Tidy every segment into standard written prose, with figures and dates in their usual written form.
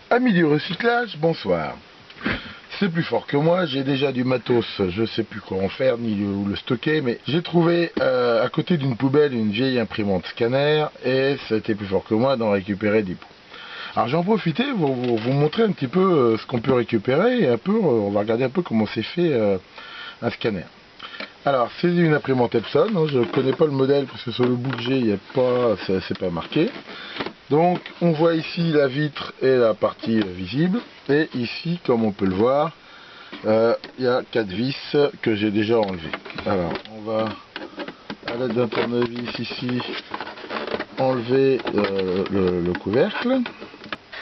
Amis du recyclage, bonsoir. C'est plus fort que moi, j'ai déjà du matos, je sais plus quoi en faire ni où le stocker, mais j'ai trouvé à côté d'une poubelle une vieille imprimante scanner et c'était plus fort que moi d'en récupérer des bouts. Alors j'en profite pour vous montrer un petit peu ce qu'on peut récupérer et un peu, on va regarder un peu comment c'est fait un scanner. Alors c'est une imprimante Epson, hein, je ne connais pas le modèle parce que sur le bout que j'ai, il n'y a pas, c'est pas marqué. Donc on voit ici la vitre et la partie visible, et ici comme on peut le voir il y a 4 vis que j'ai déjà enlevées. Alors on va à l'aide d'un tournevis ici enlever le couvercle,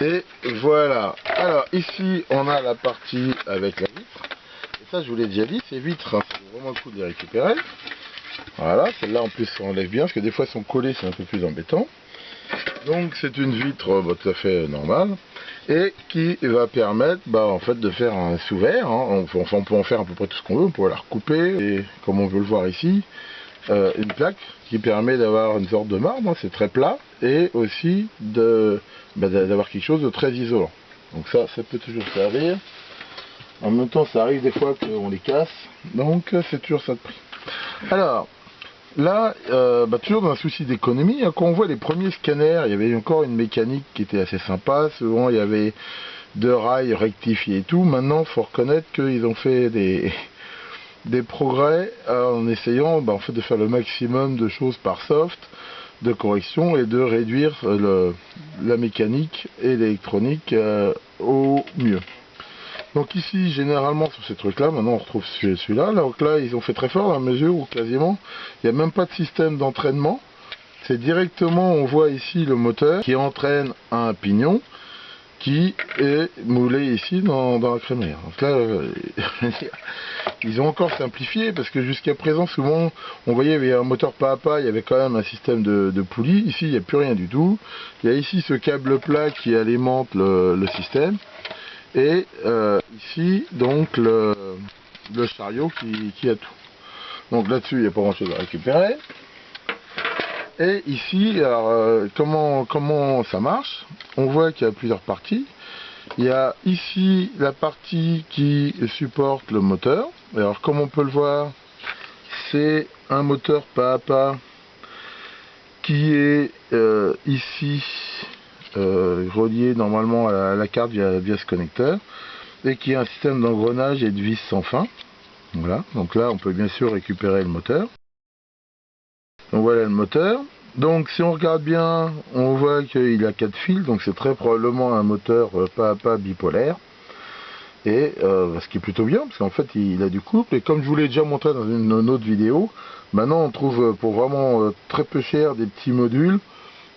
et voilà. Alors ici on a la partie avec la vitre, et ça je vous l'ai déjà dit, ces vitres hein, c'est vraiment le coup de les récupérer. Voilà, celle-là en plus on enlève bien parce que des fois elles sont collées, c'est un peu plus embêtant. Donc c'est une vitre tout à fait normale et qui va permettre en fait de faire un sous-verre. Hein. On peut en faire à peu près tout ce qu'on veut, on peut la recouper et comme on peut le voir ici, une plaque qui permet d'avoir une sorte de marbre, hein, c'est très plat, et aussi d'avoir quelque chose de très isolant. Donc ça peut toujours servir. En même temps ça arrive des fois qu'on les casse, donc c'est toujours ça de prix. Alors là, toujours dans un souci d'économie, hein, quand on voit les premiers scanners, il y avait encore une mécanique qui était assez sympa. Souvent, il y avait 2 rails rectifiés et tout. Maintenant, il faut reconnaître qu'ils ont fait des progrès en essayant en fait, de faire le maximum de choses par soft, de correction et de réduire la mécanique et l'électronique au mieux. Donc ici, généralement, sur ces trucs-là, maintenant on retrouve celui-là. Donc là, ils ont fait très fort dans la mesure où quasiment, il n'y a même pas de système d'entraînement. C'est directement, on voit ici le moteur qui entraîne un pignon qui est moulé ici dans la crémaillère. Donc là, ils ont encore simplifié parce que jusqu'à présent, souvent, on voyait il y avait un moteur pas à pas, il y avait quand même un système de poulie. Ici, il n'y a plus rien du tout. Il y a ici ce câble plat qui alimente le système. Et ici donc le chariot qui a tout. Donc là-dessus il n'y a pas grand chose à récupérer. Et ici, alors comment ça marche? On voit qu'il y a plusieurs parties. Il y a ici la partie qui supporte le moteur. Alors comme on peut le voir, c'est un moteur pas à pas qui est ici relié normalement à la carte via ce connecteur, et qui a un système d'engrenage et de vis sans fin. Voilà, donc là on peut bien sûr récupérer le moteur. Donc voilà le moteur. Donc si on regarde bien, on voit qu'il a 4 fils, donc c'est très probablement un moteur pas à pas bipolaire. Et ce qui est plutôt bien, parce qu'en fait il a du couple, et comme je vous l'ai déjà montré dans une autre vidéo, maintenant on trouve pour vraiment très peu cher des petits modules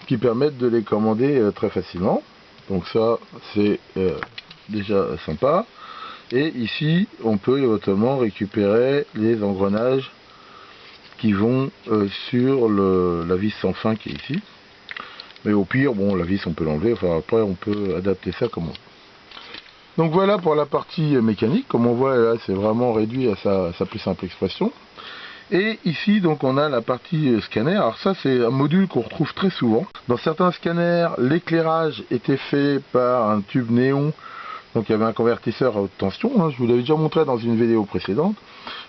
qui permettent de les commander très facilement. Donc ça c'est déjà sympa. Et ici on peut éventuellement récupérer les engrenages qui vont sur la vis sans fin qui est ici. Mais au pire, bon, la vis on peut l'enlever, enfin après on peut adapter ça comme on veut. Donc voilà pour la partie mécanique. Comme on voit là, c'est vraiment réduit à sa plus simple expression. Et ici donc on a la partie scanner. Alors ça c'est un module qu'on retrouve très souvent. Dans certains scanners, l'éclairage était fait par un tube néon. Donc il y avait un convertisseur à haute tension, hein, je vous l'avais déjà montré dans une vidéo précédente.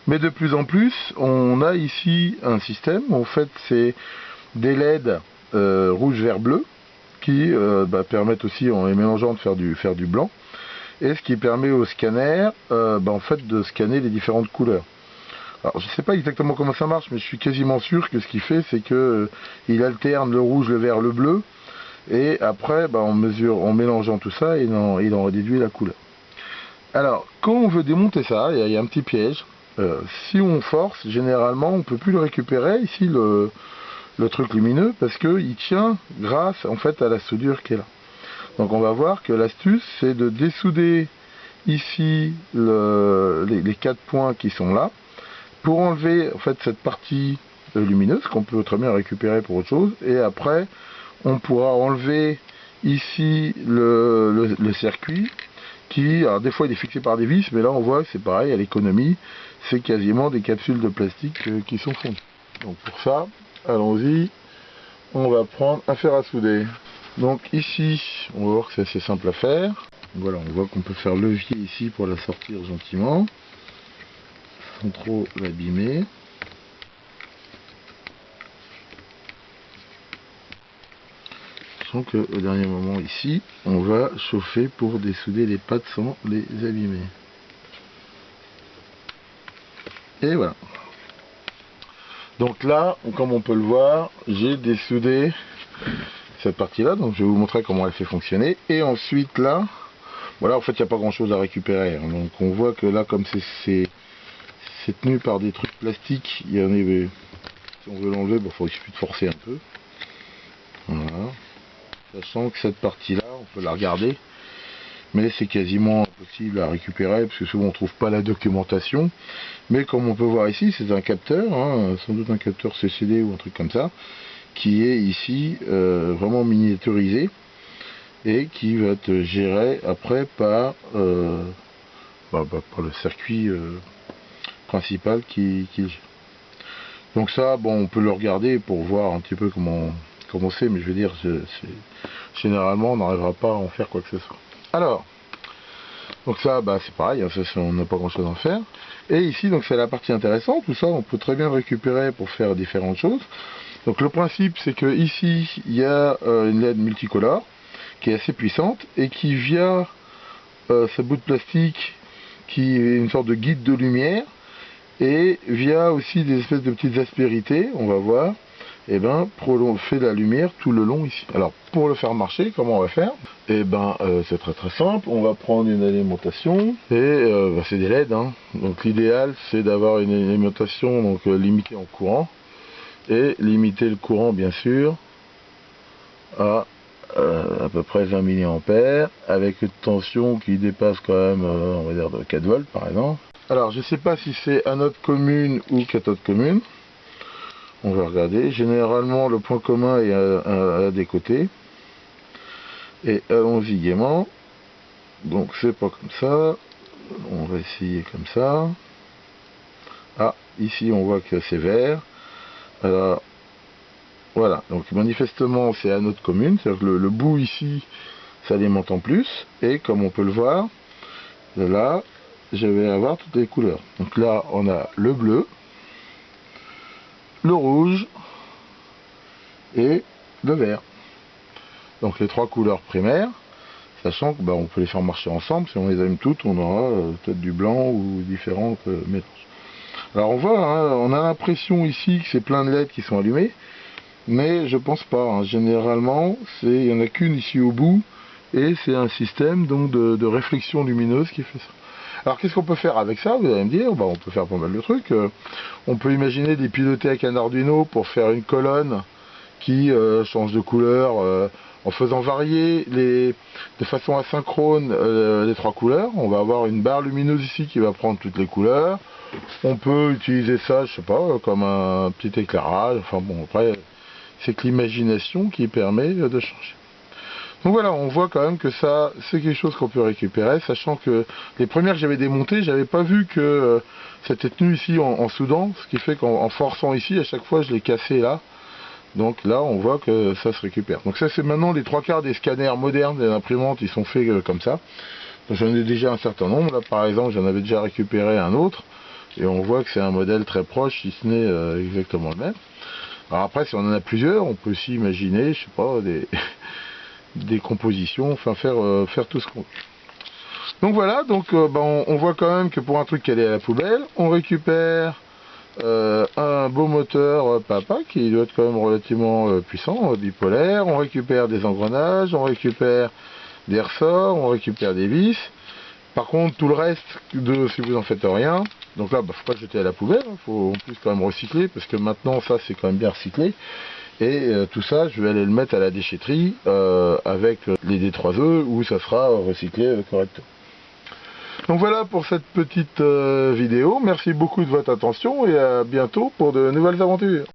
Mais de plus en plus, on a ici un système, en fait c'est des LED rouge, vert, bleu, qui permettent aussi, en les mélangeant, de faire du blanc. Et ce qui permet au scanner en fait de scanner les différentes couleurs. Alors je ne sais pas exactement comment ça marche, mais je suis quasiment sûr que ce qu'il fait, c'est que il alterne le rouge, le vert, le bleu. Et après, en mélangeant tout ça, il en réduit la couleur. Alors, quand on veut démonter ça, il y a un petit piège. Si on force, généralement, on ne peut plus le récupérer, ici, le truc lumineux, parce qu'il tient grâce, en fait, à la soudure qui est là. Donc, on va voir que l'astuce, c'est de dessouder ici les 4 points qui sont là, pour enlever, en fait, cette partie lumineuse, qu'on peut très bien récupérer pour autre chose, et après, on pourra enlever ici le circuit qui, alors des fois il est fixé par des vis, mais là on voit que c'est pareil, à l'économie, c'est quasiment des capsules de plastique qui sont fondues. Donc pour ça, allons-y, on va prendre un fer à souder. Donc ici, on va voir que c'est assez simple à faire. Voilà, on voit qu'on peut faire levier ici pour la sortir gentiment, sans trop l'abîmer. Sachant que au dernier moment ici, on va chauffer pour dessouder les pattes sans les abîmer. Et voilà. Donc là, comme on peut le voir, j'ai dessoudé cette partie-là, donc je vais vous montrer comment elle fait fonctionner. Et ensuite là, voilà, en fait, il n'y a pas grand-chose à récupérer. Hein. Donc on voit que là, comme c'est tenu par des trucs plastiques, il y en a, si on veut l'enlever, bon, il suffit de forcer un peu. Voilà. Sachant que cette partie-là, on peut la regarder, mais c'est quasiment impossible à récupérer parce que souvent on trouve pas la documentation. Mais comme on peut voir ici, c'est un capteur, hein, sans doute un capteur CCD ou un truc comme ça, qui est ici vraiment miniaturisé et qui va être géré après par le circuit principal qui gère. Donc ça, bon, on peut le regarder pour voir un petit peu comment c'est, mais je veux dire, généralement on n'arrivera pas à en faire quoi que ce soit. Alors, donc ça, c'est pareil, hein, ça, on n'a pas grand chose à en faire. Et ici, donc c'est la partie intéressante, tout ça, on peut très bien le récupérer pour faire différentes choses. Donc le principe, c'est que ici, il y a une LED multicolore qui est assez puissante et qui, via ce bout de plastique, qui est une sorte de guide de lumière, et via aussi des espèces de petites aspérités, on va voir, et fait la lumière tout le long ici. Alors pour le faire marcher, comment on va faire? C'est très simple, on va prendre une alimentation et c'est des LED, hein. Donc l'idéal c'est d'avoir une alimentation donc limitée en courant et limiter le courant bien sûr à peu près 20 mA avec une tension qui dépasse quand même on va dire de 4 volts par exemple. Alors je sais pas si c'est anode commune ou cathode commune. On va regarder. Généralement le point commun est à des côtés. Et allons-y gaiement. Donc c'est pas comme ça. On va essayer comme ça. Ah, ici on voit que c'est vert. Alors voilà, donc manifestement c'est anode commune, c'est-à-dire que le bout ici s'alimente en plus. Et comme on peut le voir, là je vais avoir toutes les couleurs. Donc là on a le bleu, le rouge et le vert. Donc les trois couleurs primaires, sachant que on peut les faire marcher ensemble. Si on les allume toutes, on aura peut-être du blanc ou différents mélanges. Alors on voit, hein, on a l'impression ici que c'est plein de LED qui sont allumés, mais je pense pas. Hein. Généralement, il y en a qu'une ici au bout, et c'est un système donc de réflexion lumineuse qui fait ça. Alors qu'est-ce qu'on peut faire avec ça? Vous allez me dire, on peut faire pas mal de trucs. On peut imaginer des piloter avec un Arduino pour faire une colonne qui change de couleur en faisant varier de façon asynchrone les trois couleurs. On va avoir une barre lumineuse ici qui va prendre toutes les couleurs. On peut utiliser ça, je sais pas, comme un petit éclairage. Enfin bon, après, c'est que l'imagination qui permet de changer. Donc voilà, on voit quand même que ça, c'est quelque chose qu'on peut récupérer, sachant que les premières que j'avais démontées, j'avais pas vu que c'était tenu ici en soudant, ce qui fait qu'en forçant ici, à chaque fois, je l'ai cassé là. Donc là, on voit que ça se récupère. Donc ça, c'est maintenant les trois quarts des scanners modernes des imprimantes, ils sont faits comme ça. J'en ai déjà un certain nombre. Là, par exemple, j'en avais déjà récupéré un autre. Et on voit que c'est un modèle très proche, si ce n'est exactement le même. Alors après, si on en a plusieurs, on peut aussi imaginer, je sais pas, des compositions, enfin faire tout ce qu'on veut. Donc voilà, on voit quand même que pour un truc qui allait à la poubelle, on récupère un beau moteur papa qui doit être quand même relativement puissant, bipolaire. On récupère des engrenages, on récupère des ressorts, on récupère des vis. Par contre, tout le reste, si vous en faites rien, donc là, faut pas jeter à la poubelle, il faut en plus quand même recycler, parce que maintenant, ça, c'est quand même bien recyclé. Et tout ça, je vais aller le mettre à la déchetterie avec les D3E, où ça sera recyclé correctement. Donc voilà pour cette petite vidéo. Merci beaucoup de votre attention et à bientôt pour de nouvelles aventures.